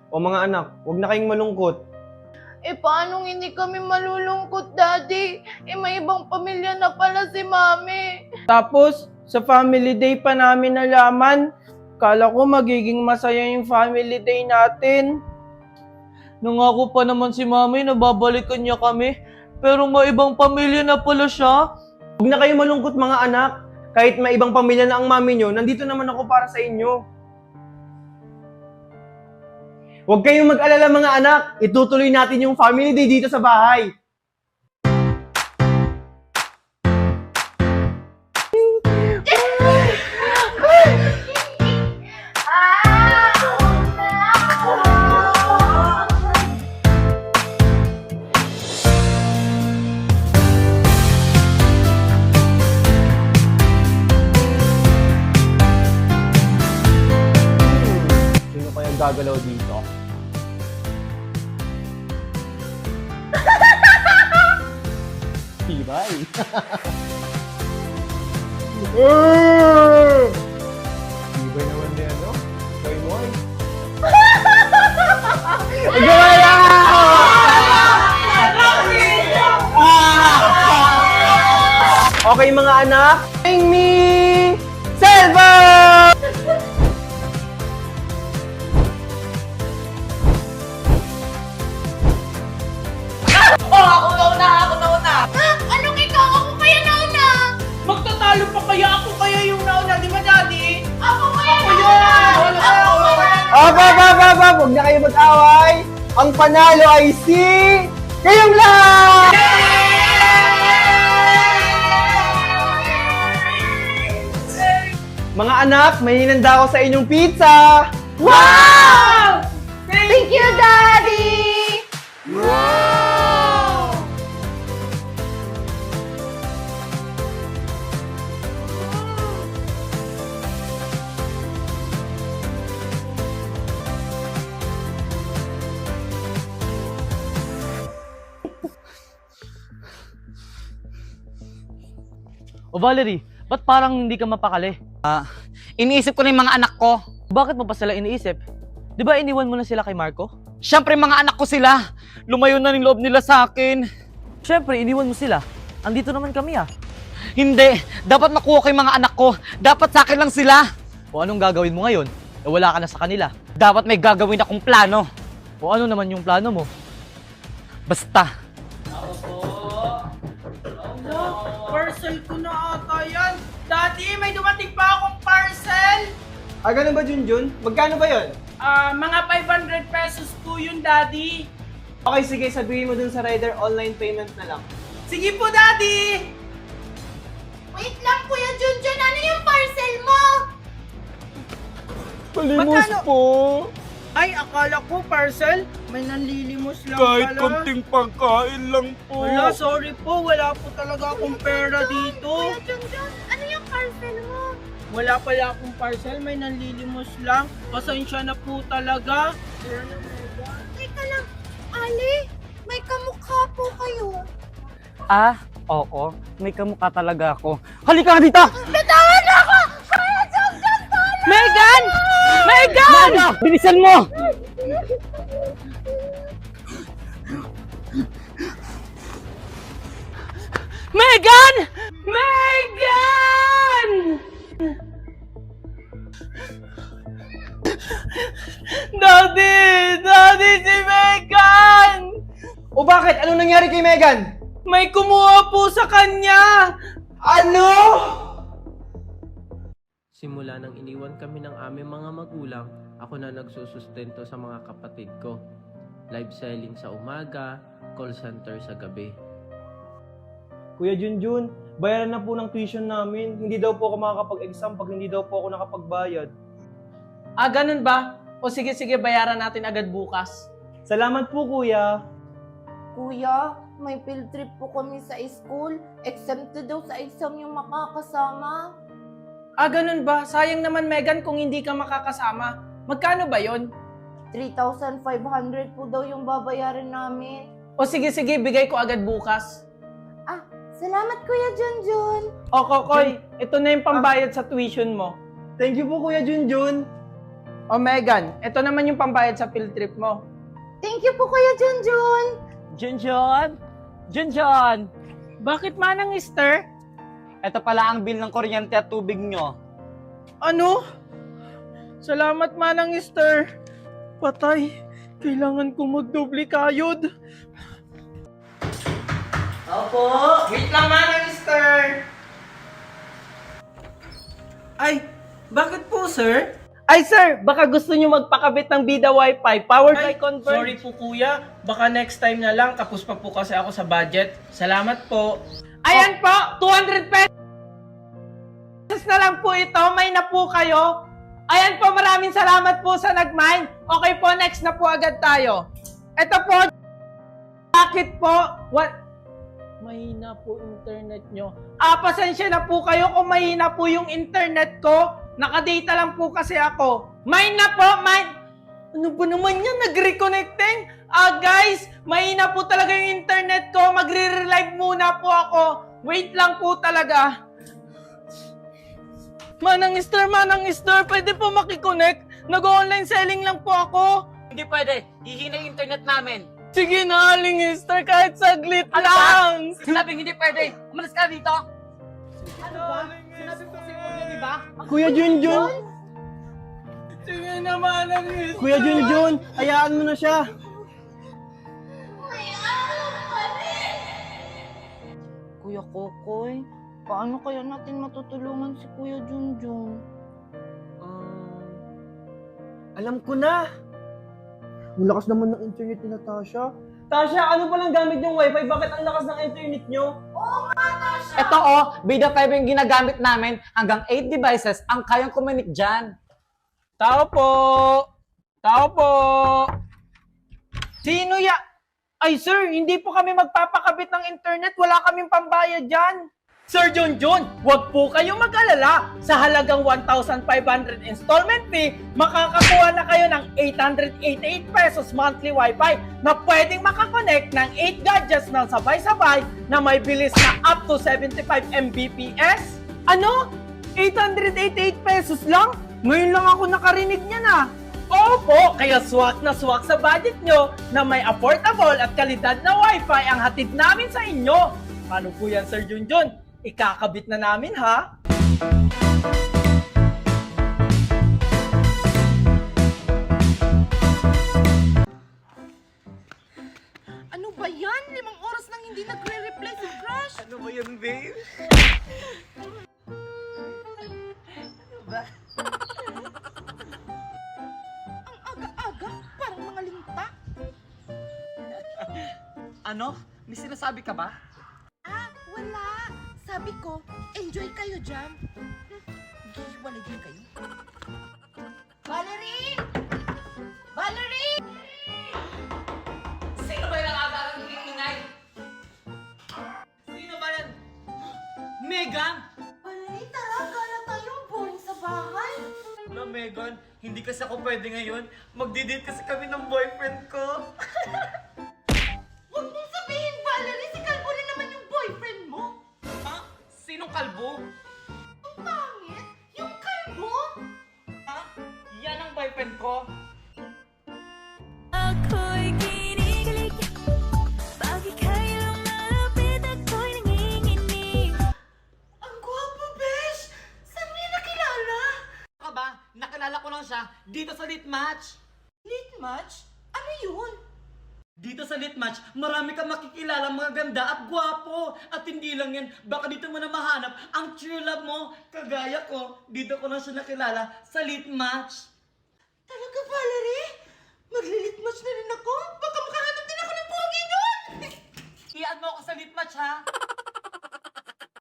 O mga anak, huwag na kayong malungkot. Paano hindi kami malulungkot, Daddy? May ibang pamilya na pala si Mami. Tapos, sa family day pa namin nalaman, kala ko magiging masaya yung family day natin. Nangako pa naman si Mami na babalikan niya kami, pero may ibang pamilya na pala siya. Huwag na kayong malungkot mga anak. Kahit may ibang pamilya na ang mami nyo, nandito naman ako para sa inyo. Huwag kayong mag-alala mga anak. Itutuloy natin yung family day dito sa bahay. Sino kaya gagalaw dito? Tibay. Tibay naman din, ano? Boy boy. Gawala! Okay mga anak, bring me cellphone! Ako nauna! Anong ikaw? Ako kaya nauna? Magtatalo pa kaya ako kaya yung nauna, di ba, Daddy? Ako kaya Huwag na kayo mag-away! Ang panalo ay si... kayong lang! Mga anak, may hinanda ako sa inyong pizza! Wow! Thank you, Daddy! O Valerie, ba't parang hindi ka mapakali? Iniisip ko na yung mga anak ko. Bakit mo pa sila iniisip? Di ba iniwan mo na sila kay Marco? Siyempre mga anak ko sila. Lumayo na ng loob nila sa akin. Siyempre, iniwan mo sila. Andito naman kami Hindi. Dapat makuha ko yung mga anak ko. Dapat sa akin lang sila. O anong gagawin mo ngayon? Wala ka na sa kanila. Dapat may gagawin akong plano. O ano naman yung plano mo? Basta. Parcel ko na ata yan. Daddy, may dumating pa akong parcel. Ganun ba, Junjun? Magkano ba yon? Mga 500 pesos po yun, Daddy. Okay, sige, sabihin mo dun sa rider, online payment na lang. Sige po, Daddy! Wait lang, Kuya Junjun. Ano yung parcel mo? Palimos po. Ay, akala ko parcel. May nanlilimos lang Kahit pala. konting pagkain lang po. Wala, sorry po. Wala po talaga akong pera dito. Kuya Junjun, ano yung parcel mo? Wala pala akong parcel. May nanlilimos lang. Pasensya na po talaga. Teka lang, Ali, may kamukha po kayo. Oo. May kamukha talaga ako. Halika nga dito! Bitawan ako! Kuya Junjun, tala! Megan! Megan! Bilisan mo! Megan! Megan! Daddy si Megan! O bakit? Anong nangyari kay Megan? May kumuha po sa kanya! Ano? Simula nang iniwan kami ng aming mga magulang, ako na nagsusustento sa mga kapatid ko. Live selling sa umaga, call center sa gabi. Kuya Junjun, bayaran na po ng tuition namin. Hindi daw po ako makakapag-exam pag hindi daw po ako nakapagbayad. Ganun ba? O sige, bayaran natin agad bukas. Salamat po, kuya. Kuya, may field trip po kami sa school. Exempted daw sa exam yung makakasama. Ganun ba? Sayang naman, Megan, kung hindi ka makakasama. Magkano ba yon? 3,500 po daw yung babayaran namin. O sige, bigay ko agad bukas. Salamat, Kuya Junjun. O Kokoy, ito na yung pambayad sa tuition mo. Thank you po, Kuya Junjun. O Megan, ito naman yung pambayad sa field trip mo. Thank you po, Kuya Junjun. Junjun! Junjun! Bakit manang Easter? Ito pala ang bill ng kuryente at tubig nyo. Ano? Salamat manang Easter. Patay. Kailangan ko magdoble kayod. Opo. Wait lang manang Easter. Ay, bakit po sir? Ay sir, baka gusto nyo magpakabit ng Bida Wi-Fi powered by Converge. Sorry po kuya, baka next time na lang, tapos pa po kasi ako sa budget. Salamat po. Ayan po, 200 pesos na lang po ito. May na po kayo. Ayan po, maraming salamat po sa nag-mine. Okay po, next na po agad tayo. Ito po, bakit po? What? Mahina po internet nyo. Pasensya na po kayo kung mahina po yung internet ko. Nakadata lang po kasi ako. Mine na po, mine. Ano ba naman yan? Nag-reconnecting? Guys, mahina po talaga yung internet ko. Magre-relive muna po ako. Wait lang po talaga. Manang Star, pwede po makikonnect? Nag-online selling lang po ako. Hindi pwede. Hihina yung internet namin. Sige na, Aling Star, kahit saglit Ano lang. Sinabing hindi pwede. Umalis ka dito. Ano ba? Sinabi ko kasi mo di ba? Kuya Junjun! Sige na, Manang Star. Kuya Junjun, hayaan mo na siya. Kuya Kokoy, paano kaya natin matutulungan si Kuya Junjun? Alam ko na. Ang lakas naman ng internet ni Natasha. Tasha, ano palang gamit yung wifi? Bakit ang lakas ng internet nyo? Ito Bida Fiber yung ginagamit namin. Hanggang 8 devices ang kayang kuminik dyan. Tao po! Tao po! Sino ya? Ay sir, hindi po kami magpapakabit ng internet. Wala kaming pambayad dyan. Sir Junjun, huwag po kayong mag-alala. Sa halagang 1,500 installment fee, makakakuha na kayo ng 888 pesos monthly wifi na pwedeng makakonect ng 8 gadgets ng sabay-sabay na may bilis na up to 75 Mbps. Ano? 888 pesos lang? Ngayon lang ako nakarinig niyan ah. Opo, kaya swak na swak sa budget nyo na may affordable at kalidad na wifi ang hatid namin sa inyo. Paano po yan, Sir Junjun? Ikakabit na namin, ha? Ano ba yan? 5 oras nang hindi nagre-reply si Crush. Ano ba yan, babe? Ang aga-aga, parang mga linta. Ano? May sinasabi ka ba? Wala. Sabi ko, enjoy kayo dyan. Gihiwalay din kayo. Valerie! Valerie! Sino ba yung nakagalang ingay? Sino ba yan? Megan! Valerie, tara, gala tayo. Boring sa bahay. Wala, Megan. Hindi kasi ako pwede ngayon. Magdi-date kasi kami ng boyfriend ko. Huwag mong sabihin, Valerie, si Kalbo rin naman yung boyfriend mo. Ha? Sinong kalbo? Ang pangit, yung Kalbo. Ha? Yan ang boyfriend ko. Ako'y kinikilig, bakit kailang malapit ako'y nanginginig. Ang gwapo, besh. Saan mo yung nakilala? Ka ba? Nakilala ko lang siya dito sa Lit Match. Lit match? Ano yun? Dito sa Lit Match, marami kang makikilala mga ganda at gwapo. At hindi lang yan, baka dito mo na mahanap ang true love mo. Kagaya ko, dito ko lang siya nakilala sa Lit Match. Talaga, Valerie? Maglilit match na rin ako? Baka makahanap din ako ng pogi doon. Iyan mo ako sa Lit Match, ha?